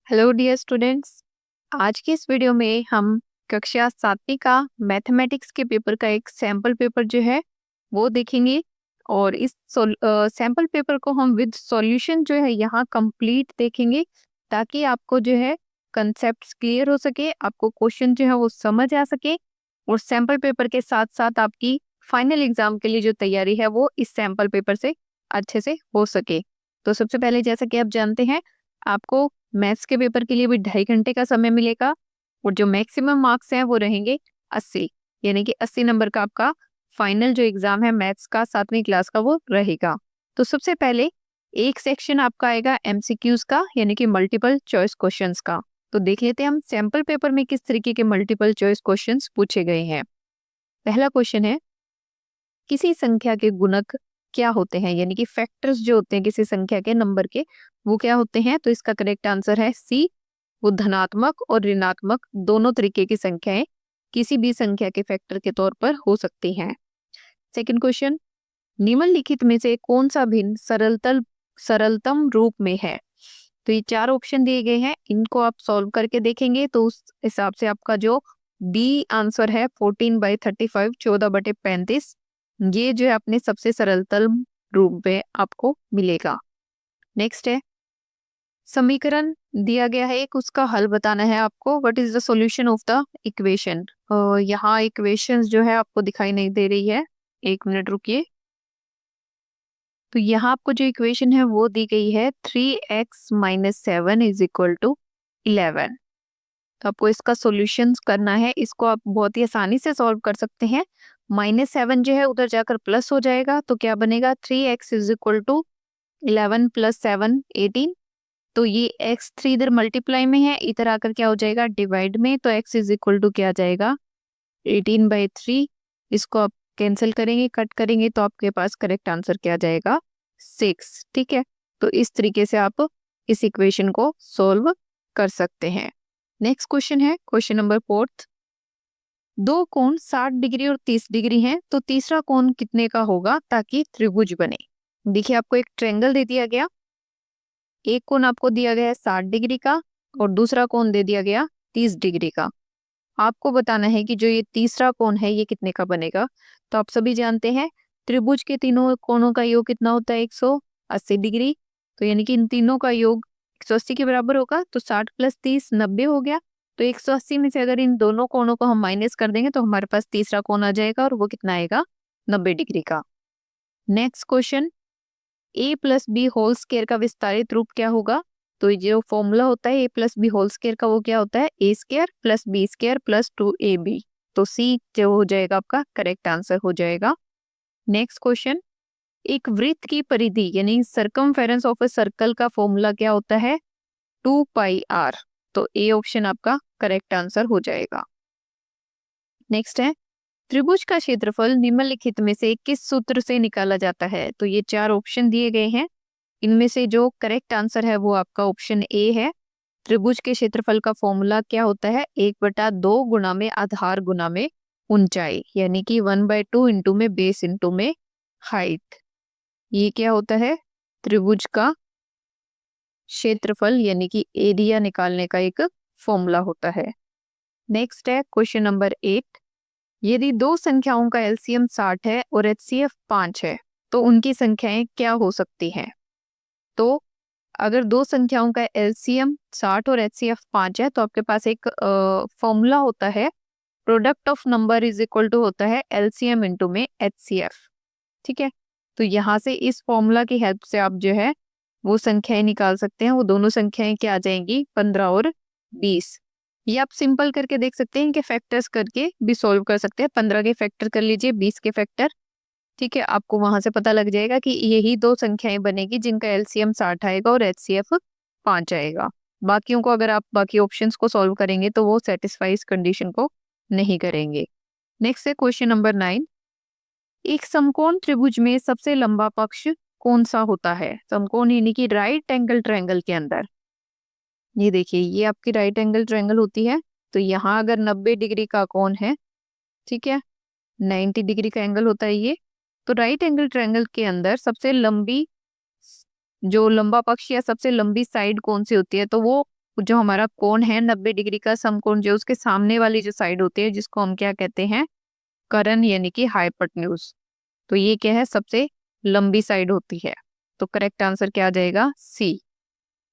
Hello dear students. आज की इस वीडियो में हम कक्षा 7वीं का मैथमेटिक्स के पेपर का एक सैम्पल पेपर जो है वो देखेंगे। और इस सैम्पल पेपर को हम विद सॉल्यूशन जो है यहाँ कंप्लीट देखेंगे, ताकि आपको जो है कंसेप्ट्स क्लियर हो सके, आपको क्वेश्चन जो है वो समझ आ सके, और सैम्पल पेपर के साथ साथ आपकी फाइनल एग्जाम के लिए जो तैयारी है वो इस सैम्पल पेपर से अच्छे से हो सके। तो सबसे पहले, जैसा कि आप जानते हैं, आपको मैथ्स के पेपर के लिए भी 2.5 घंटे का समय मिलेगा, और जो मैक्सिमम मार्क्स हैं वो रहेंगे 80, यानी कि 80 नंबर का आपका फाइनल जो एग्जाम है मैथ्स का 7वीं क्लास का वो रहेगा। तो सबसे पहले एक सेक्शन आपका आएगा एमसीक्यूज का, यानी कि मल्टीपल चॉइस क्वेश्चंस का। तो देख लेते हैं हम सैम्पल पेपर में किस तरीके के मल्टीपल चॉइस क्वेश्चंस पूछे गए हैं। पहला क्वेश्चन है, किसी संख्या के गुणक क्या होते हैं, यानी कि फैक्टर्स जो होते हैं किसी संख्या के नंबर के, वो क्या होते हैं। तो इसका करेक्ट आंसर है सी, वो धनात्मक और ऋणात्मक दोनों तरीके की संख्याएं किसी भी संख्या के फैक्टर के तौर पर हो सकती हैं। सेकंड क्वेश्चन, निम्नलिखित में से कौन सा भिन्न सरलतम रूप में है। तो ये 4 ऑप्शन दिए गए हैं, इनको आप सॉल्व करके देखेंगे तो उस हिसाब से आपका जो बी आंसर है 14/35, 14/35, ये जो है अपने सबसे सरलतम रूप में आपको मिलेगा। नेक्स्ट है, समीकरण दिया गया है एक, उसका हल बताना है आपको। What is the solution of the equation. यहाँ इक्वेशंस जो है आपको दिखाई नहीं दे रही है, 1 मिनट रुकिए। तो यहाँ आपको जो इक्वेशन है वो दी गई है 3x - 7 = 11। तो आपको इसका सॉल्यूशंस करना है। इसको आप बहुत ही आसानी से सॉल्व कर सकते हैं। -7 जो है उधर जाकर प्लस हो जाएगा, तो क्या बनेगा 3x = 11 + 7 18। तो ये x3 इधर मल्टीप्लाई में है, इधर आकर क्या हो जाएगा डिवाइड में, तो x = क्या आ जाएगा 18/3। इसको आप कैंसिल करेंगे, कट करेंगे, तो आपके पास करेक्ट आंसर क्या आ जाएगा 6। ठीक है, तो इस तरीके से आप इस इक्वेशन को सॉल्व कर सकते हैं। नेक्स्ट क्वेश्चन है क्वेश्चन नंबर 4। दो कोण 60 डिग्री और 30 डिग्री हैं, तो तीसरा कोण कितने का होगा ताकि त्रिभुज बने। देखिए, आपको एक ट्रायंगल दे दिया गया, एक कोण आपको दिया गया है 60 डिग्री का, और दूसरा कोण दे दिया गया 30 डिग्री का। आपको बताना है कि जो ये तीसरा कोण है ये कितने का बनेगा। तो आप सभी जानते हैं त्रिभुज के तीनों कोणों का योग कितना होता है 180 डिग्री। तो यानी कि इन तीनों का योग 180 के बराबर होगा। तो 60 + 30 90 हो गया। तो 180 में से अगर इन दोनों कोणों को हम माइनस कर देंगे तो हमारे पास तीसरा कोण आ जाएगा, और वो कितना आएगा 90 डिग्री का। नेक्स्ट क्वेश्चन, a+b² का विस्तारित रूप क्या होगा। तो ये जो फॉर्मूला होता है a+b² का, वो क्या होता है a² + b² + 2ab। तो सी जो हो जाएगा आपका करेक्ट आंसर हो जाएगा। नेक्स्ट क्वेश्चन, एक वृत्त की परिधि यानी सर्कमफेरेंस ऑफ अ सर्कल का फॉर्मूला क्या होता है 2πr। तो ए ऑप्शन आपका करेक्ट आंसर हो जाएगा। नेक्स्ट है, त्रिभुज का क्षेत्रफल निम्नलिखित में से किस सूत्र से निकाला जाता है। तो ये 4 ऑप्शन दिए गए हैं, इनमें से जो करेक्ट आंसर है वो आपका ऑप्शन ए है। त्रिभुज के क्षेत्रफल का फॉर्मूला क्या होता है 1/2 गुना में आधार गुना में ऊंचाई, यानी कि 1/2 इंटू में बेस इंटू में हाइट। ये क्या होता है त्रिभुज का क्षेत्रफल, यानी कि एरिया निकालने का एक फॉर्मूला होता है। नेक्स्ट है क्वेश्चन नंबर 8। यदि दो संख्याओं का एलसीएम 60 है और एचसीएफ 5 है, तो उनकी संख्याएं क्या हो सकती हैं। तो अगर दो संख्याओं का एलसीएम 60 और एचसीएफ 5 है, तो आपके पास एक फॉर्मूला होता है प्रोडक्ट ऑफ नंबर = होता है एलसीएम इंटू में एचसीएफ। ठीक है, तो यहाँ से इस फॉर्मूला की हेल्प से आप जो है वो संख्याएं निकाल सकते हैं। वो दोनों संख्याएं क्या आ जाएंगी 15 और 20। ये आप सिंपल करके देख सकते हैं, इनके फैक्टर्स करके भी सॉल्व कर सकते हैं। 15 के फैक्टर कर लीजिए, 20 के फैक्टर। ठीक है, आपको वहां से पता लग जाएगा कि यही दो संख्याएं बनेगी जिनका एलसीएम 60 आएगा और एचसीएफ 5 आएगा। बाकियों को अगर आप बाकी ऑप्शंस को सॉल्व करेंगे तो वो सेटिस्फाई इस कंडीशन को नहीं करेंगे। नेक्स्ट है क्वेश्चन नंबर 9। एक समकोण त्रिभुज में सबसे लंबा पक्ष कौन सा होता है। समकोण यानी कि राइट एंगल ट्रायंगल के अंदर, ये देखिए ये आपकी राइट एंगल ट्रायंगल होती है। तो यहाँ अगर 90 डिग्री का कोण है, ठीक है, 90 डिग्री का एंगल होता है ये। तो राइट एंगल ट्रायंगल के अंदर सबसे लंबी जो लंबा पक्ष या सबसे लंबी साइड कौन सी होती है, तो वो जो हमारा कोण है 90 डिग्री का समकोण, जो उसके सामने वाली जो साइड होती है जिसको हम क्या कहते हैं, कर्ण यानी कि हाइपोटेन्यूज। तो ये क्या है, सबसे लंबी साइड होती है। तो करेक्ट आंसर क्या आ जाएगा, सी।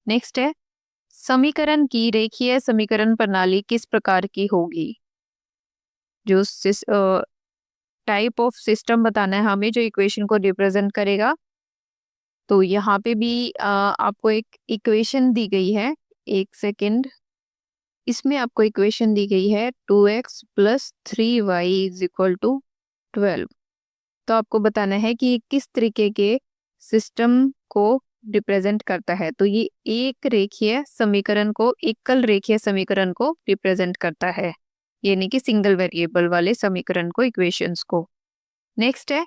नेक्स्ट है, समीकरण की रेखीय समीकरण प्रणाली किस प्रकार की होगी। जो टाइप ऑफ सिस्टम बताना है हमें जो इक्वेशन को रिप्रेजेंट करेगा। तो यहाँ पे भी आपको एक इक्वेशन दी गई है, एक सेकेंड। इसमें आपको इक्वेशन दी गई है 2x plus 3y is equal to 12। तो आपको बताना है कि ये किस तरीके के सिस्टम को रिप्रेजेंट करता है। तो ये एक रेखीय समीकरण को, एकल रेखीय समीकरण को रिप्रेजेंट करता है, यानी कि सिंगल वेरिएबल वाले समीकरण को, इक्वेशंस को। नेक्स्ट है,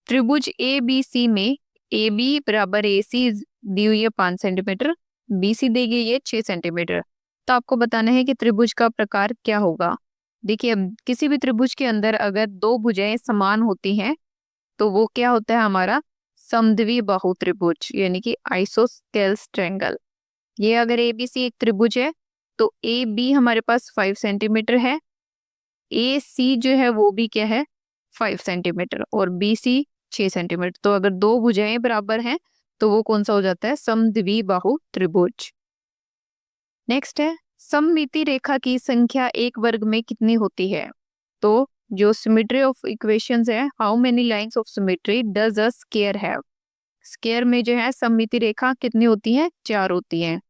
त्रिभुज ए बी सी में ए बी बराबर ए सी दी हुई है 5 सेंटीमीटर, बी सी दी गई है 6 सेंटीमीटर। तो आपको बताना है कि त्रिभुज का प्रकार क्या होगा। देखिए, अब किसी भी त्रिभुज के अंदर अगर दो भुजाएं समान होती हैं तो वो क्या होता है, हमारा समद्विबाहु त्रिभुज, यानी कि आइसोस्केल्स ट्रायंगल। ये अगर ए बी सी एक त्रिभुज है तो ए बी हमारे पास 5 सेंटीमीटर है, ए सी जो है वो भी क्या है, 5 सेंटीमीटर, और बी सी 6 सेंटीमीटर। तो अगर दो भुजाएं बराबर हैं तो वो कौन सा हो जाता है, समद्विबाहु त्रिभुज। नेक्स्ट है, सममिति रेखा की संख्या एक वर्ग में कितनी होती है। तो जो सिमेट्री ऑफ इक्वेशंस है, how many lines of symmetry does a square have. Square में जो है सममिति रेखा कितनी होती है, 4 होती हैं।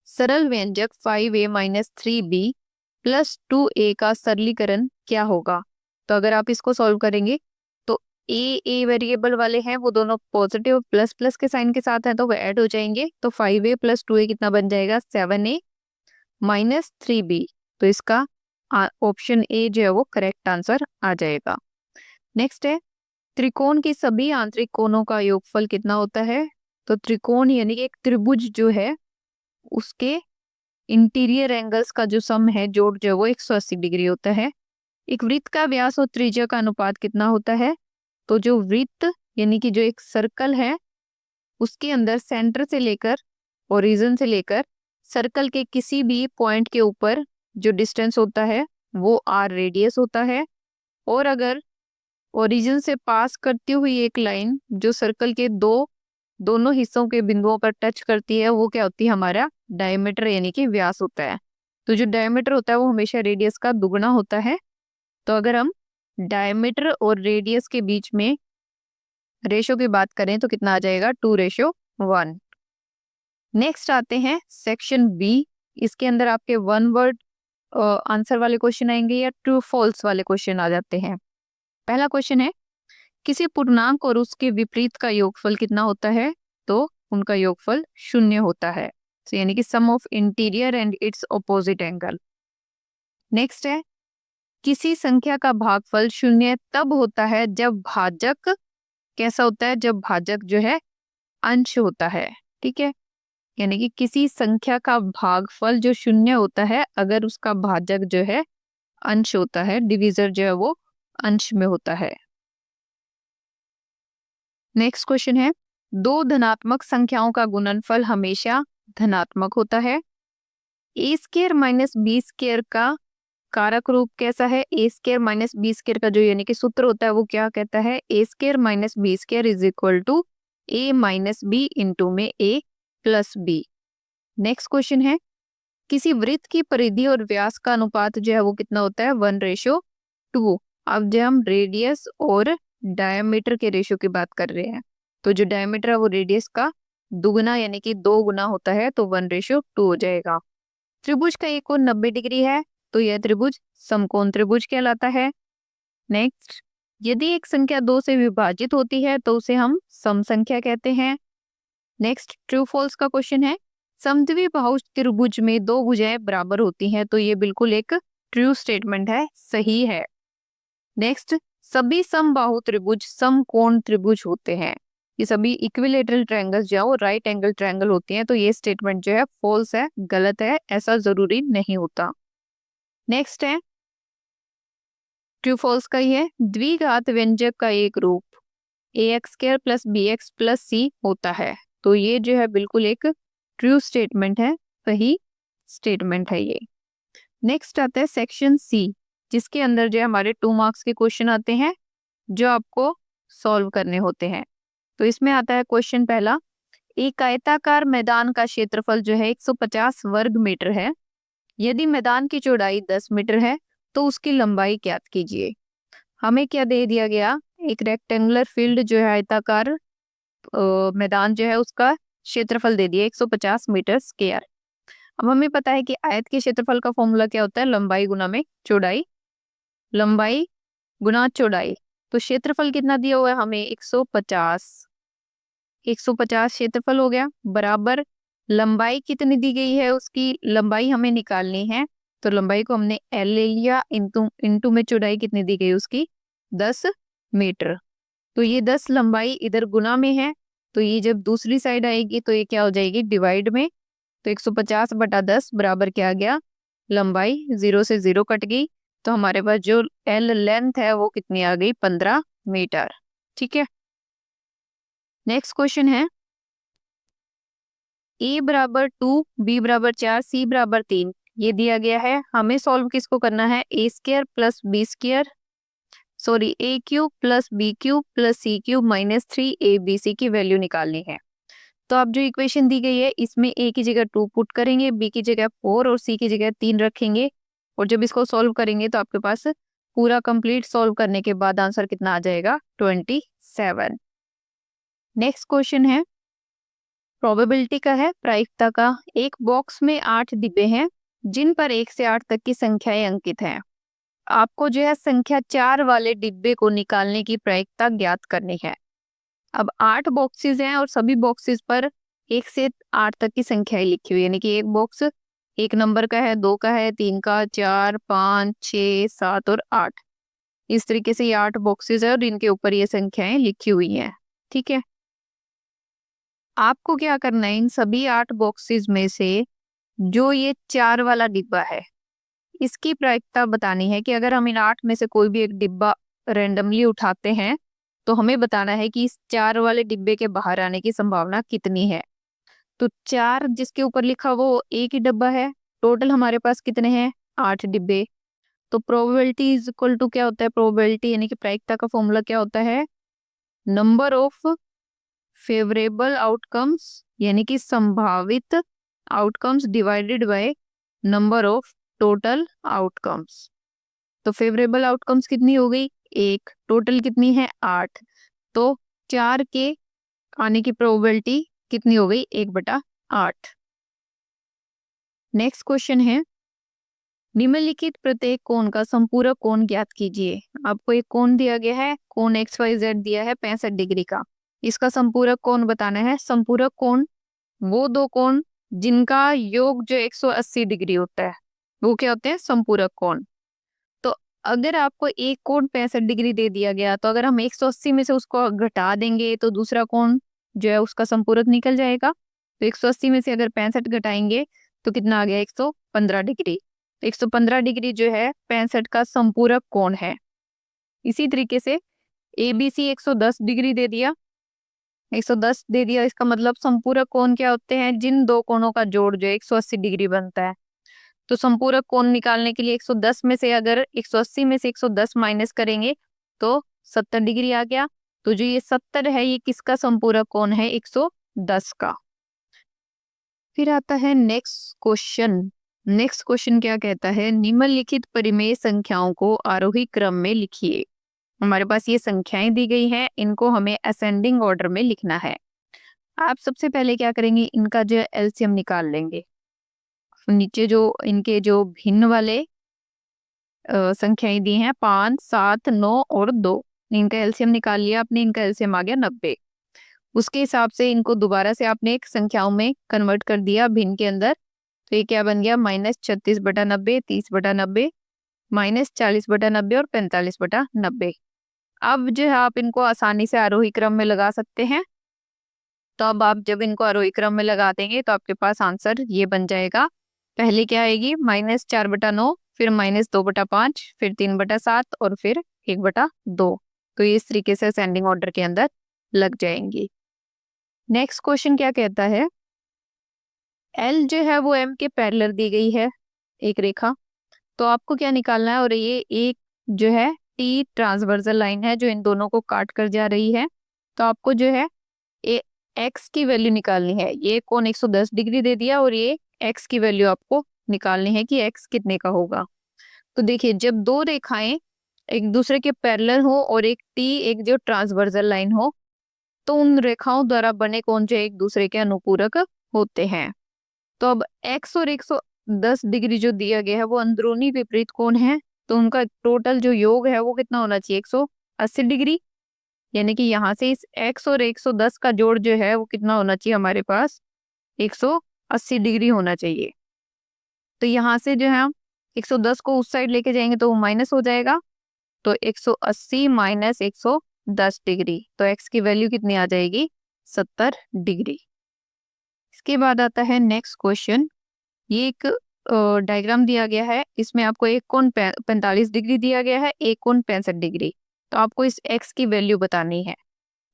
सरल व्यंजक 5a minus 3b plus 2a का सरलीकरण क्या होगा। तो अगर आप इसको सॉल्व करेंगे तो ए वेरिएबल वाले हैं वो दोनों पॉजिटिव प्लस प्लस के साइन के साथ हैं तो वो ऐड हो जाएंगे। तो 5a प्लस 2a कितना बन जाएगा, 7a माइनस 3b। तो इसका ऑप्शन ए जो है वो करेक्ट आंसर आ जाएगा। नेक्स्ट है, त्रिकोण की सभी आंतरिक कोणों का योगफल कितना होता है। तो त्रिकोण यानी कि एक त्रिभुज जो है उसके इंटीरियर एंगल्स का जो सम है, जोड़ जो है वो 180 डिग्री होता है। एक वृत्त का व्यास और त्रिज्या का अनुपात कितना होता है। तो जो वृत्त यानी कि जो एक सर्कल है उसके अंदर सेंटर से लेकर, ओरिजिन से लेकर सर्कल के किसी भी पॉइंट के ऊपर जो डिस्टेंस होता है वो आर रेडियस होता है। और अगर ओरिजिन से पास करती हुई एक लाइन जो सर्कल के दोनों हिस्सों के बिंदुओं पर टच करती है वो क्या होती है, हमारा डायमीटर यानी कि व्यास होता है। तो जो डायमीटर होता है वो हमेशा रेडियस का दुगना होता है। तो अगर हम डायमीटर और रेडियस के बीच में रेशो की बात करें तो कितना आ जाएगा, 2:1। नेक्स्ट आते हैं सेक्शन बी। इसके अंदर आपके वन वर्ड आंसर वाले क्वेश्चन आएंगे या ट्रू फॉल्स वाले क्वेश्चन आ जाते हैं। पहला क्वेश्चन है, किसी पूर्णांक और उसके विपरीत का योगफल कितना होता है। तो उनका योगफल 0 होता है। तो यानी कि sum of interior and its opposite angle. Next है, किसी संख्या का भागफल 0 तब होता है जब भाजक कैसा होता है, जब भाजक जो है अंश होता है। ठीक है, यानी कि किसी संख्या का भागफल जो 0 होता है अगर उसका भाजक जो है अंश होता है, डिविजर जो है वो अंश में होता है। नेक्स्ट क्वेश्चन है, दो धनात्मक संख्याओं का गुणनफल हमेशा धनात्मक होता है। A square minus B square का कारक रूप कैसा है। A square minus B square का जो यानी कि सूत्र होता है वो क्या कहता है, A square minus B square is equal to A minus B into में A plus B. Next question है, किसी वृत्त की परिधि और व्यास का अनुपात जो है वो कितना होता है, 1:2। अब जब हम रेडियस और डायमीटर के रेशियो की बात कर रहे हैं तो जो डायमीटर है वो रेडियस का दुगना यानी कि 2 गुना होता है, तो 1:2 हो जाएगा। त्रिभुज का एक कोण 90 डिग्री है तो यह त्रिभुज समकोण त्रिभुज कहलाता है। नेक्स्ट, यदि एक संख्या 2 से विभाजित होती है तो उसे हम सम संख्या कहते हैं। नेक्स्ट, ट्रू फॉल्स का क्वेश्चन है, समद्विबाहु त्रिभुज में दो भुजाएं बराबर होती हैं। तो ये बिल्कुल एक ट्रू स्टेटमेंट है, सही है। नेक्स्ट, सभी समबाहु त्रिभुज समकोण त्रिभुज होते हैं। ये सभी इक्विलेटरल ट्रायंगल्स जो है वो राइट एंगल ट्रायंगल होती हैं। तो ये स्टेटमेंट जो है फॉल्स है, गलत है, ऐसा जरूरी नहीं होता। नेक्स्ट है, ट्रू फॉल्स का ही है, द्विघात व्यंजक का एक रूप ax² plus bx plus c होता है। तो ये जो है बिल्कुल एक ट्रू स्टेटमेंट है, सही स्टेटमेंट है ये। नेक्स्ट आता है सेक्शन सी, जिसके अंदर जो है हमारे 2 मार्क्स के क्वेश्चन आते हैं जो आपको सॉल्व करने होते हैं। तो इसमें आता है क्वेश्चन पहला, एक आयताकार मैदान का क्षेत्रफल जो है 150 वर्ग मीटर है। यदि मैदान की चौड़ाई 10 मीटर है तो उसकी लंबाई ज्ञात कीजिए। हमें क्या दे दिया गया, एक रेक्टेंगुलर फील्ड जो है आयताकार मैदान जो है उसका क्षेत्रफल दे दिया 150 मीटर स्क्वायर। अब हमें पता है कि आयत के क्षेत्रफल का फॉर्मूला क्या होता है, लंबाई गुना में चौड़ाई, लंबाई गुना चौड़ाई। तो क्षेत्रफल कितना दिया हुआ है हमें 150 क्षेत्रफल हो गया, बराबर लंबाई कितनी दी गई है, उसकी लंबाई हमें निकालनी है। तो लंबाई को हमने एल ले लिया, इंटू में चौड़ाई कितनी दी गई उसकी 10 मीटर। तो ये 10 लंबाई इधर गुना में है, तो ये जब दूसरी साइड आएगी तो ये क्या हो जाएगी, डिवाइड में। तो 150 बटा 10 बराबर क्या आ गया, लंबाई 0 से 0 कट गई, तो हमारे पास जो एल लेंथ है वो कितनी आ गई, 15 मीटर। ठीक है, नेक्स्ट क्वेश्चन है, ए बराबर 2, बी बराबर 4, सी बराबर 3, ये दिया गया है। हमें सॉल्व किसको करना है, A square plus B square, sorry A cube plus B cube plus C cube minus 3 A B C की वैल्यू निकालनी है। तो आप जो इक्वेशन दी गई है इसमें ए की जगह 2 पुट करेंगे, बी की जगह 4 और सी की जगह 3 रखेंगे, और जब इसको सॉल्व करेंगे तो आपके पास पूरा कंप्लीट सॉल्व करने के बाद आंसर कितना आ जाएगा, 27। नेक्स्ट क्वेश्चन है, प्रोबेबिलिटी का है, प्रायिकता का। एक बॉक्स में 8 डिब्बे हैं जिन पर 1 से 8 तक की संख्याएं अंकित हैं। आपको जो है संख्या 4 वाले डिब्बे को निकालने की प्रायिकता ज्ञात करनी है। अब 8 बॉक्सेस हैं और सभी बॉक्सेस पर 1 से 8 तक की संख्याएं लिखी हुई है, यानी कि एक बॉक्स 1 नंबर का है, 2 का है, 3 का, 4, 5, 6, 7 और 8। इस तरीके से ये 8 बॉक्सेस है और इनके ऊपर ये संख्याएं लिखी हुई हैं। ठीक है, आपको क्या करना है, इन सभी 8 बॉक्सेस में से जो ये 4 वाला डिब्बा है इसकी प्रायिकता बतानी है कि अगर हम इन 8 में से कोई भी एक डिब्बा रेंडमली उठाते हैं तो हमें बताना है कि इस 4 वाले डिब्बे के बाहर आने की संभावना कितनी है। तो 4 जिसके ऊपर लिखा वो एक ही डिब्बा है, टोटल हमारे पास कितने हैं, 8 डिब्बे। तो प्रोबेबिलिटी इज इक्वल टू क्या होता है, प्रोबेबिलिटी यानी कि प्रायिकता का फॉर्मूला क्या होता है, नंबर ऑफ फेवरेबल आउटकम्स यानी कि संभावित outcomes divided by number of total outcomes. तो फेवरेबल आउटकम्स कितनी हो गई, 1, टोटल कितनी है 8, तो 4 के आने की प्रोबेबिलिटी कितनी हो गई, 1/8। नेक्स्ट क्वेश्चन है, निम्नलिखित प्रत्येक कोण का संपूरक कोण ज्ञात कीजिए। आपको एक कोण दिया गया है, कोण XYZ दिया है 65 डिग्री का, इसका संपूरक कोण बताना है। संपूरक कोण वो दो कोण जिनका योग जो 180 डिग्री होता है वो क्या होते हैं, संपूरक कोण। तो अगर आपको एक कोण 65 डिग्री दे दिया गया तो अगर हम 180 में से उसको घटा देंगे तो दूसरा कोण जो है उसका संपूरक निकल जाएगा। तो 180 में से अगर 65 घटाएंगे तो कितना आ गया, 115 डिग्री। तो 115 डिग्री जो है 65 का संपूरक कोण है। इसी तरीके से ABC 110 डिग्री दे दिया, 110 दे दिया, इसका मतलब संपूरक कोण क्या होते हैं, जिन दो कोणों का जोड़ जो 180 डिग्री बनता है। तो संपूरक कोण निकालने के लिए 110 में से अगर 180 में से 110 माइनस करेंगे तो 70 डिग्री आ गया। तो जो ये 70 है ये किसका संपूरक कोण है, 110 का। फिर आता है नेक्स्ट क्वेश्चन। नेक्स्ट क्वेश्चन क्या कहता है, निम्नलिखित परिमेय संख्याओं को आरोही क्रम में लिखिए। हमारे पास ये संख्याएं दी गई हैं, इनको हमें असेंडिंग ऑर्डर में लिखना है। आप सबसे पहले क्या करेंगे, इनका जो एलसीएम निकाल लेंगे। नीचे जो इनके जो भिन्न वाले संख्याएं दी हैं 5, 7, 9 और 2, इनका एलसीएम निकाल लिया आपने, इनका एलसीएम आ गया 90। उसके हिसाब से इनको दोबारा से आपने एक संख्याओं में कन्वर्ट कर दिया भिन्न के अंदर। तो ये क्या बन गया, -36/90, 30/90, -40/90 और 45/90। अब जो है आप इनको आसानी से आरोही क्रम में लगा सकते हैं। तो अब आप जब इनको आरोही क्रम में लगा देंगे तो आपके पास आंसर ये बन जाएगा। पहले क्या आएगी, -4/9, फिर -2/5, फिर 3/7 और फिर 1/2। तो ये इस तरीके से असेंडिंग ऑर्डर के अंदर लग जाएंगी। नेक्स्ट क्वेश्चन क्या कहता है, एल जो है वो एम के पैरेलल दी गई है एक रेखा, तो आपको क्या निकालना है, और ये एक जो है टी ट्रांसवर्सल लाइन है जो इन दोनों को काट कर जा रही है। तो आपको जो है ए एक्स की वैल्यू निकालनी है। ये कोण 110 डिग्री दे दिया और ये एक्स की वैल्यू आपको निकालनी है कि एक्स कितने का होगा। तो देखिए, जब दो रेखाएं एक दूसरे के पैरेलल हो और एक टी एक जो ट्रांसवर्सल लाइन हो, तो उन रेखाओं द्वारा बने कोण जो एक दूसरे के अनुपूरक होते हैं। तो अब x और 110 डिग्री जो दिया गया है वो अंदरूनी विपरीत कोण है, तो उनका टोटल जो योग है वो कितना होना चाहिए, 180 डिग्री। यानी कि यहाँ से इस x और 110 का जोड़ जो है वो कितना होना चाहिए हमारे पास, 180 डिग्री होना चाहिए। तो यहाँ से जो है हम 110 को उस साइड लेके जाएंगे तो वो माइनस हो जाएगा, तो 180 माइनस 110 डिग्री, तो x की वैल्यू कितनी आ जाएगी, 70 डिग्री। इसके बाद आता है नेक्स्ट क्वेश्चन। ये एक डायग्राम दिया गया है, इसमें आपको एक कोण 45 डिग्री दिया गया है, एक कोण 65 डिग्री। तो आपको इस x की वैल्यू बतानी है।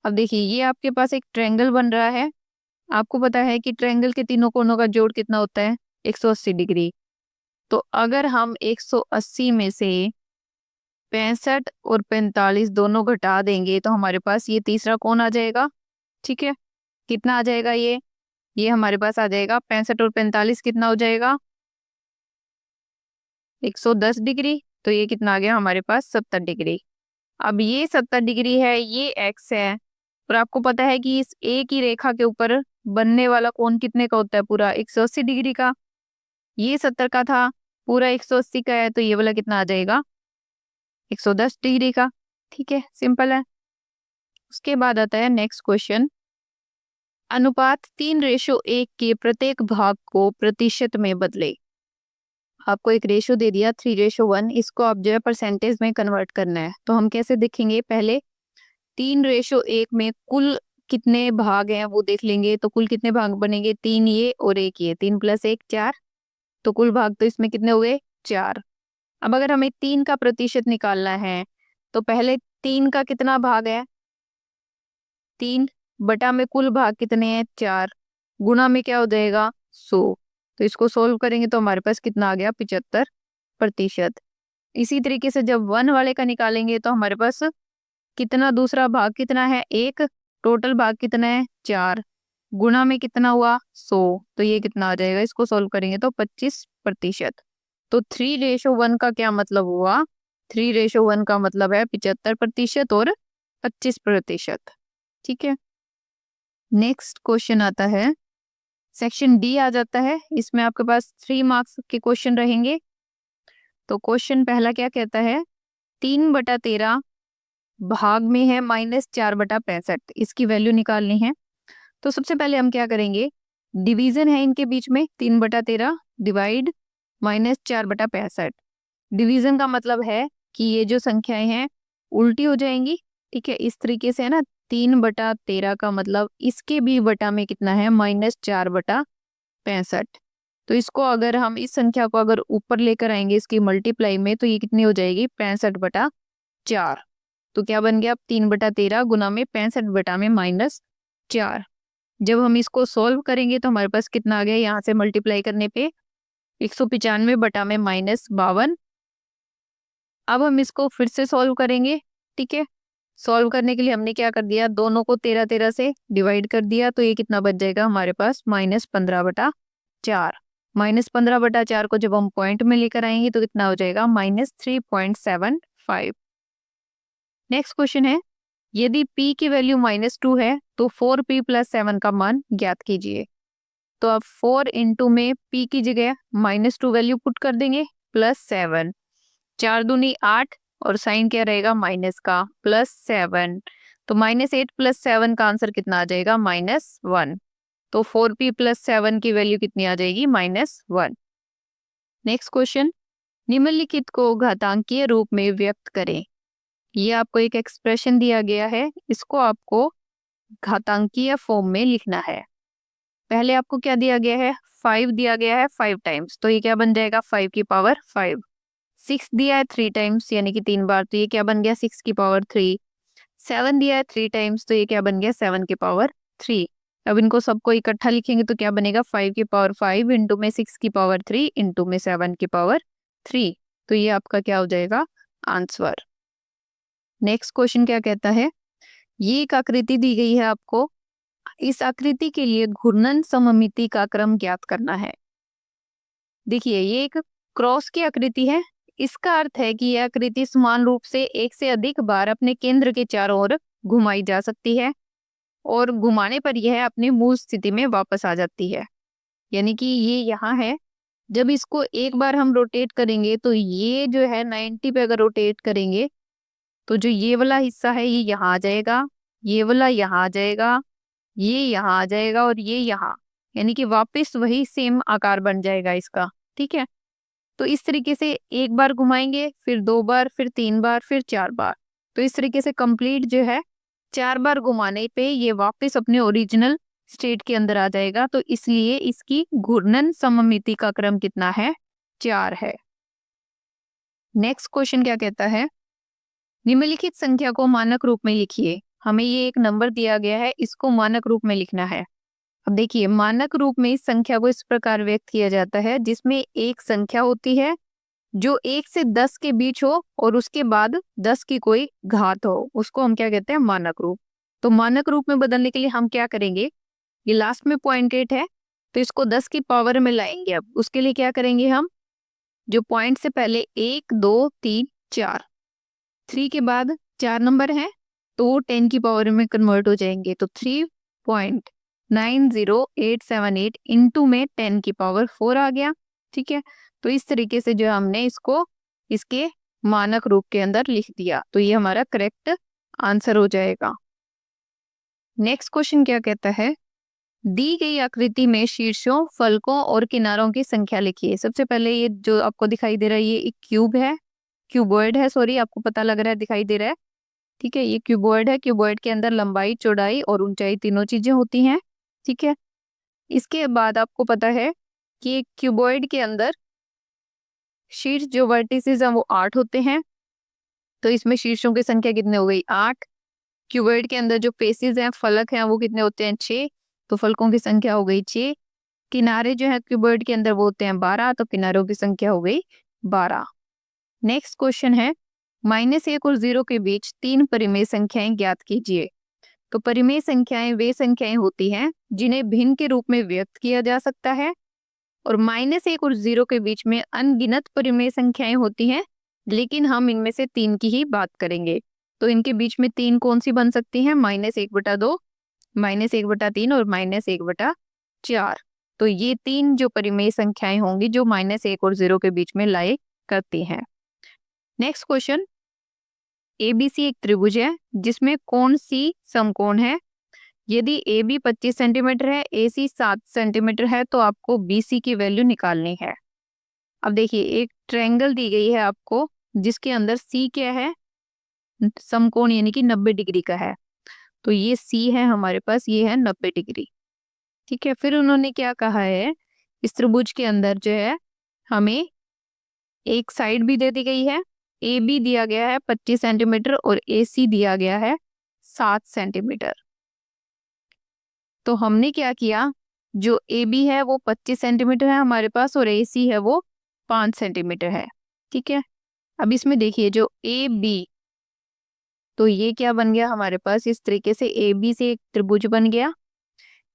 अब देखिए, ये आपके पास एक ट्रायंगल बन रहा है। आपको पता है कि ट्रायंगल के तीनों कोणों का जोड़ कितना होता है, 180 डिग्री। तो अगर हम 180 में से 65 और 45 दोनों घटा देंगे तो हमारे पास ये तीसरा कोण आ जाएगा। ठीक है, कितना आ जाएगा ये हमारे पास आ जाएगा 65 और 45 कितना हो जाएगा, 110 डिग्री। तो ये कितना आ गया हमारे पास, 70 डिग्री। अब ये 70 डिग्री है, ये एक्स है, और आपको पता है कि इस एक ही रेखा के ऊपर बनने वाला कोण कितने का होता है, पूरा 180 डिग्री का। ये 70 का था, पूरा 180 का है, तो ये वाला कितना आ जाएगा, 110 डिग्री का। ठीक है, सिंपल है। उसके बाद आता है नेक्स्ट क्वेश्चन। अनुपात 3:1 के प्रत्येक भाग को प्रतिशत में बदले। आपको एक रेशो दे दिया 3:1, इसको आप जो है परसेंटेज में कन्वर्ट करना है। तो हम कैसे देखेंगे, पहले 3:1 में कुल कितने भाग हैं वो देख लेंगे। तो कुल कितने भाग बनेंगे, 3 ये और 1 ये, 3 + 1 4। तो कुल भाग तो इसमें कितने हुए, 4। अब अगर हमें 3 का प्रतिशत निकालना है तो पहले 3 का कितना भाग है, 3 बटा में कुल भाग कितने हैं, 4, गुणा में क्या हो जाएगा, 100। तो इसको सोल्व करेंगे तो हमारे पास कितना आ गया, 75%। इसी तरीके से जब 1 वाले का निकालेंगे तो हमारे पास कितना, दूसरा भाग कितना है, 1, टोटल भाग कितना है, 4, गुणा में कितना हुआ, 100। तो ये कितना आ जाएगा, इसको सोल्व करेंगे तो 25%। तो 3:1 का क्या मतलब हुआ, 3:1 का मतलब है 75% और 25%। ठीक है, नेक्स्ट क्वेश्चन आता है, सेक्शन डी आ जाता है। इसमें आपके पास 3 मार्क्स के क्वेश्चन रहेंगे। तो क्वेश्चन पहला क्या कहता है, 3/13 भाग में है -4/65, इसकी वैल्यू निकालनी है। तो सबसे पहले हम क्या करेंगे, डिवीजन है इनके बीच में, 3/13 डिवाइड -4/65। डिवीजन का मतलब है कि ये जो संख्याएं हैं उल्टी हो जाएंगी। ठीक है, इस तरीके से है ना, 3/13 का मतलब इसके भी बटा में कितना है, -4/65। तो इसको अगर हम इस संख्या को अगर ऊपर लेकर आएंगे इसकी मल्टीप्लाई में, तो ये कितनी हो जाएगी, 65/4। तो क्या बन गया, 3/13 गुना में 65 में -4। जब हम इसको सॉल्व करेंगे तो हमारे पास कितना आ गया, यहाँ से मल्टीप्लाई करने पे 195 में -52। अब हम इसको फिर से सॉल्व करेंगे। ठीक है, सॉल्व करने के लिए हमने क्या कर दिया, दोनों को 13 से डिवाइड कर दिया। तो ये कितना बच जाएगा हमारे पास, -15/4। -15/4 को जब हम पॉइंट में लेकर आएंगे तो कितना हो जाएगा, -3.75। नेक्स्ट क्वेश्चन है, यदि p की वैल्यू -2 है तो 4p + 7 का मान ज्ञात कीजिए। तो अब 4 इंटू में p की जगह -2 वैल्यू पुट कर देंगे, +7, 4 दूनी 8, और साइन क्या रहेगा, माइनस का, +7। तो -8 + 7 का आंसर कितना आ जाएगा, -1। तो 4p + 7 की वैल्यू कितनी आ जाएगी, -1। नेक्स्ट क्वेश्चन, निम्नलिखित को घातांकीय रूप में व्यक्त करें। ये आपको एक एक्सप्रेशन दिया गया है, इसको आपको घातांकीय फॉर्म में लिखना है। पहले आपको क्या दिया गया है, 5 दिया गया है 5 टाइम्स, तो ये क्या बन जाएगा, 5 की पावर 5। 6 दिया है 3 टाइम्स यानी कि 3 बार, तो ये क्या बन गया, 6 की पावर 3। 7 दिया है 3 टाइम्स, तो ये क्या बन गया, 7 की पावर 3। अब इनको सबको इकट्ठा लिखेंगे तो क्या बनेगा, 5 की पावर 5 इंटू में 6 की पावर 3 इंटू में 7 की पावर 3। तो ये आपका क्या हो जाएगा, आंसर। नेक्स्ट क्वेश्चन क्या कहता है, ये एक आकृति दी गई है आपको, इस आकृति के लिए घूर्णन सममिति का क्रम ज्ञात करना है। देखिए ये एक क्रॉस की आकृति है, इसका अर्थ है कि यह आकृति समान रूप से एक से अधिक बार अपने केंद्र के चारों ओर घुमाई जा सकती है और घुमाने पर यह अपनी मूल स्थिति में वापस आ जाती है। यानी कि ये यहाँ है, जब इसको एक बार हम रोटेट करेंगे तो ये जो है 90 पे अगर रोटेट करेंगे तो जो ये वाला हिस्सा है ये यहाँ आ जाएगा, ये वाला यहाँ आ जाएगा, ये यहाँ आ जाएगा और ये यहाँ, यानी कि वापस वही सेम आकार बन जाएगा इसका। ठीक है, तो इस तरीके से एक बार घुमाएंगे, फिर 2 बार, फिर 3 बार, फिर 4 बार। तो इस तरीके से कंप्लीट जो है 4 बार घुमाने पे ये वापस अपने ओरिजिनल स्टेट के अंदर आ जाएगा। तो इसलिए इसकी घूर्णन सममिति का क्रम कितना है, 4 है। नेक्स्ट क्वेश्चन क्या कहता है, निम्नलिखित संख्या को मानक रूप में लिखिए। हमें ये एक नंबर दिया गया है, इसको मानक रूप में लिखना है। अब देखिए मानक रूप में इस संख्या को इस प्रकार व्यक्त किया जाता है जिसमें एक संख्या होती है जो 1 से 10 के बीच हो और उसके बाद 10 की कोई घात हो, उसको हम क्या कहते हैं, मानक रूप। तो मानक रूप में बदलने के लिए हम क्या करेंगे, ये लास्ट में 0.8 है तो इसको 10 की पावर में लाएंगे। अब उसके लिए क्या करेंगे, हम जो पॉइंट से पहले 1 2 3 4, 3 के बाद 4 नंबर हैं तो 10 की पावर में कन्वर्ट हो जाएंगे। तो 3.90878 इंटू में 10 की पावर 4 आ गया। ठीक है, तो इस तरीके से जो हमने इसको इसके मानक रूप के अंदर लिख दिया, तो ये हमारा करेक्ट आंसर हो जाएगा। नेक्स्ट क्वेश्चन क्या कहता है, दी गई आकृति में शीर्षों, फलकों और किनारों की संख्या लिखिए। सबसे पहले ये जो आपको दिखाई दे रहा है ये एक क्यूब है, क्यूबॉइड है, सॉरी आपको पता लग रहा है, दिखाई दे रहा है। ठीक है, ये क्यूबॉइड है, क्यूबॉइड के अंदर लंबाई, चौड़ाई और ऊंचाई तीनों चीजें होती हैं। ठीक है, इसके बाद आपको पता है कि क्यूबॉइड के अंदर शीर्ष जो वर्टिसेस हैं वो 8 होते हैं। तो इसमें शीर्षों की संख्या कितने हो गई, 8। क्यूबॉइड के अंदर जो फेसेस हैं, फलक हैं, वो कितने होते हैं, 6। तो फलकों की संख्या हो गई 6। किनारे जो है क्यूबॉइड के अंदर वो होते हैं 12, तो किनारों की संख्या हो गई 12। नेक्स्ट क्वेश्चन है, -1 और 0 के बीच 3 परिमेय संख्याएं ज्ञात कीजिए। तो परिमेय संख्याएं वे संख्याएं होती हैं जिन्हें भिन्न के रूप में व्यक्त किया जा सकता है, और -1 और 0 के बीच में अनगिनत परिमेय संख्याएं होती हैं, लेकिन हम इनमें से 3 की ही बात करेंगे। तो इनके बीच में 3 कौन सी बन सकती हैं, -1/2, -1/3 और -1/4। तो ये 3 जो परिमेय संख्याएं होंगी जो -1 और 0 के बीच में लाई करती हैं। नेक्स्ट क्वेश्चन, ABC एक त्रिभुज है जिसमें कौन सी समकोण है। यदि AB 25 सेंटीमीटर है, AC 7 सेंटीमीटर है, तो आपको BC की वैल्यू निकालनी है। अब देखिए एक ट्रायंगल दी गई है आपको जिसके अंदर C क्या है, समकोण यानी कि 90 डिग्री का है। तो ये C है हमारे पास, ये है 90 डिग्री। ठीक है, फिर उन्होंने क्या कहा है, इस त्रिभुज के अंदर जो है हमें एक साइड भी दे दी गई है, AB दिया गया है 25 सेंटीमीटर और AC दिया गया है 7 सेंटीमीटर। तो हमने क्या किया, जो AB है वो 25 सेंटीमीटर है हमारे पास और AC है वो 5 सेंटीमीटर है। ठीक है, अब इसमें देखिए जो AB, तो ये क्या बन गया हमारे पास, इस तरीके से AB से एक त्रिभुज बन गया।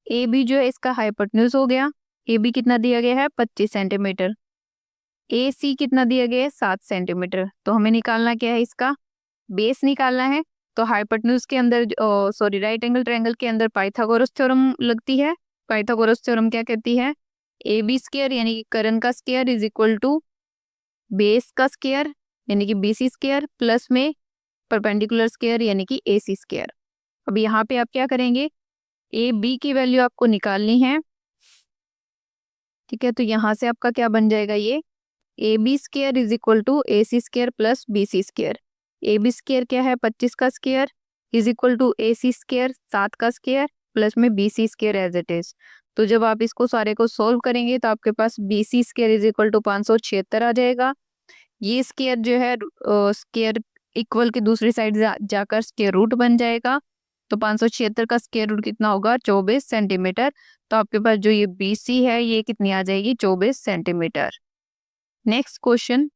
AB जो है इसका हाइपोटेन्यूज हो गया। AB कितना दिया गया है, 25 सेंटीमीटर। AC कितना दिया गया है, 7 सेंटीमीटर। तो हमें निकालना क्या है, इसका बेस निकालना है। तो हाइपोटेन्यूज के अंदर सॉरी राइट एंगल ट्रायंगल के अंदर पाइथागोरस थ्योरम लगती है। पाइथागोरस थ्योरम क्या कहती है, AB स्क्वायर यानी कि कर्ण का square is equal to base का स्क्वायर यानी कि BC स्क्वायर प्लस में परपेंडिकुलर स्क्वायर यानी कि AC स्क्वायर। अब यहाँ पे आप क्या करेंगे, AB की वैल्यू आपको निकालनी है। ठीक है, तो यहाँ से आपका क्या बन जाएगा, ये AB square is equal to AC square plus BC square. AB square क्या है, 25 का square is equal to AC square 7 का स्क्वायर प्लस में BC square as it is. तो जब आप इसको सारे को सोल्व करेंगे तो आपके पास BC square is equal to 576 आ जाएगा। ये स्क्वायर जो है स्क्वायर इक्वल की दूसरी साइड जाकर स्क्वायर रूट बन जाएगा तो 576 का स्क्वायर रूट कितना होगा 24 सेंटीमीटर। तो आपके पास जो ये BC है ये कितनी आ जाएगी 24 सेंटीमीटर। नेक्स्ट क्वेश्चन,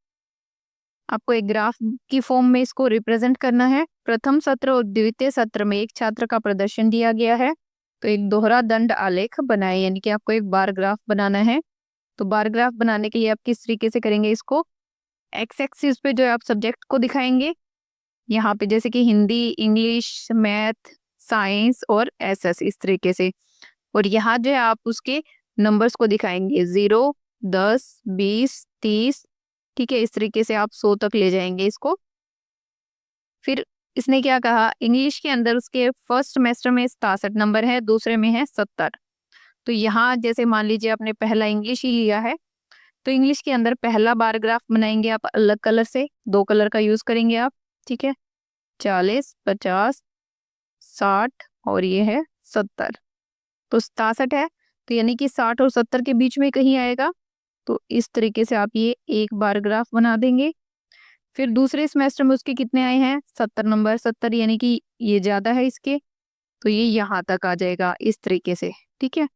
आपको एक ग्राफ की फॉर्म में इसको रिप्रेजेंट करना है। प्रथम सत्र और द्वितीय सत्र में एक छात्र का प्रदर्शन दिया गया है, तो एक दोहरा दंड आलेख बनाए, यानी कि आपको एक बार ग्राफ बनाना है। तो बार ग्राफ बनाने के लिए आप किस तरीके से करेंगे इसको, एक्स एक्सिस पे जो है आप सब्जेक्ट को दिखाएंगे, यहाँ पे जैसे कि हिंदी, इंग्लिश, मैथ, साइंस और एसएस, इस तरीके से। और यहाँ जो है आप उसके नंबर्स को दिखाएंगे 0, 10, 20, 30, ठीक है, इस तरीके से आप 100 तक ले जाएंगे इसको। फिर इसने क्या कहा, इंग्लिश के अंदर उसके फर्स्ट सेमेस्टर में 67 नंबर है, दूसरे में है 70। तो यहाँ जैसे मान लीजिए आपने पहला इंग्लिश ही लिया है, तो इंग्लिश के अंदर पहला बार ग्राफ बनाएंगे आप अलग कलर से, 2 कलर का यूज करेंगे आप, ठीक है। 40, 50, 60 और ये है 70। तो 67 है, तो यानी कि 60 और 70 के बीच में कहीं आएगा। तो इस तरीके से आप ये एक बार ग्राफ बना देंगे। फिर दूसरे सेमेस्टर में उसके कितने आए हैं 70 नंबर, 70 यानी कि ये ज्यादा है इसके, तो ये यहाँ तक आ जाएगा इस तरीके से, ठीक है।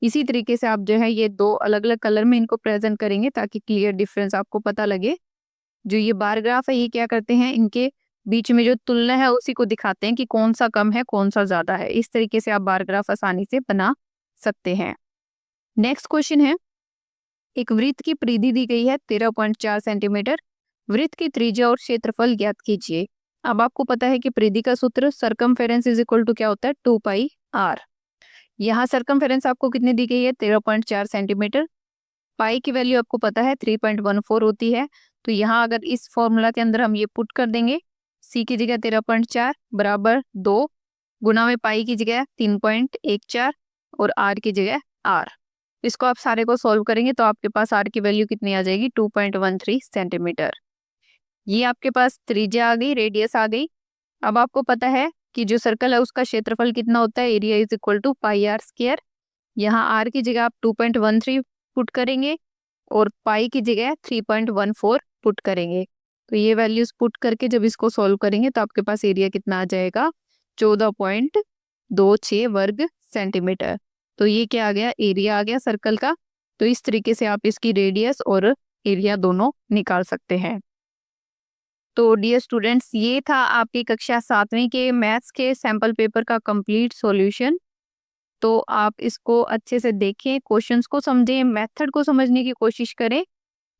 इसी तरीके से आप जो है ये 2 अलग अलग कलर में इनको प्रेजेंट करेंगे ताकि क्लियर डिफरेंस आपको पता लगे। जो ये बार ग्राफ है ये क्या करते हैं, इनके बीच में जो तुलना है उसी को दिखाते हैं कि कौन सा कम है कौन सा ज्यादा है। इस तरीके से आप बार ग्राफ आसानी से बना सकते हैं। नेक्स्ट क्वेश्चन है, एक वृत्त की परिधि दी गई है 13.4 सेंटीमीटर, वृत्त की त्रिज्या और क्षेत्रफल ज्ञात कीजिए। अब आपको पता है कि परिधि का सूत्र सरकमफेरेंस इज इक्वल टू क्या होता है 2πr। यहाँ सरकमफेरेंस आपको कितनी दी गई है 13.4 सेंटीमीटर, पाई की वैल्यू आपको पता है 3.14 होती है। तो यहाँ अगर इस फॉर्मूला के अंदर हम ये पुट कर देंगे, सी की जगह 13.4 बराबर 2 गुना में पाई की जगह 3.14 और आर की जगह आर। इसको आप सारे को सॉल्व करेंगे तो आपके पास आर की वैल्यू कितनी आ जाएगी 2.13 सेंटीमीटर। ये आपके पास त्रिज्या आ गई, रेडियस आ गई। अब आपको पता है कि जो सर्कल है उसका क्षेत्रफल कितना होता है, area is equal to πr²। यहाँ आर की जगह आप 2.13 पुट करेंगे और पाई की जगह 3.14 पुट करेंगे। तो ये वैल्यूज पुट करके जब इसको सॉल्व करेंगे तो आपके पास एरिया कितना आ जाएगा 14.26 वर्ग सेंटीमीटर। तो ये क्या आ गया, एरिया आ गया सर्कल का। तो इस तरीके से आप इसकी रेडियस और एरिया दोनों निकाल सकते हैं। तो डियर स्टूडेंट्स, ये था आपकी कक्षा 7वीं के मैथ्स के सैंपल पेपर का कंप्लीट सॉल्यूशन। तो आप इसको अच्छे से देखें, क्वेश्चंस को समझें, मेथड को समझने की कोशिश करें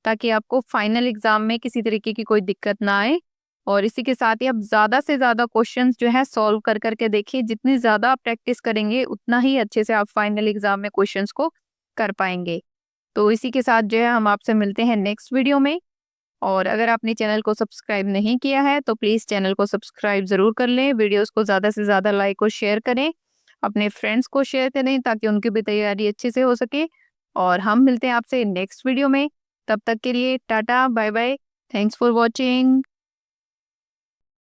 ताकि आपको फाइनल एग्जाम में किसी तरीके की कोई दिक्कत ना आए। और इसी के साथ ही आप ज़्यादा से ज़्यादा क्वेश्चंस जो है सॉल्व कर करके देखिए। जितनी ज़्यादा आप प्रैक्टिस करेंगे उतना ही अच्छे से आप फाइनल एग्जाम में क्वेश्चंस को कर पाएंगे। तो इसी के साथ जो है हम आपसे मिलते हैं नेक्स्ट वीडियो में। और अगर आपने चैनल को सब्सक्राइब नहीं किया है तो प्लीज़ चैनल को सब्सक्राइब ज़रूर कर लें, वीडियोज़ को ज़्यादा से ज़्यादा लाइक और शेयर करें, अपने फ्रेंड्स को शेयर करें ताकि उनकी भी तैयारी अच्छे से हो सके। और हम मिलते हैं आपसे नेक्स्ट वीडियो में, तब तक के लिए टाटा bye bye, thanks for watching.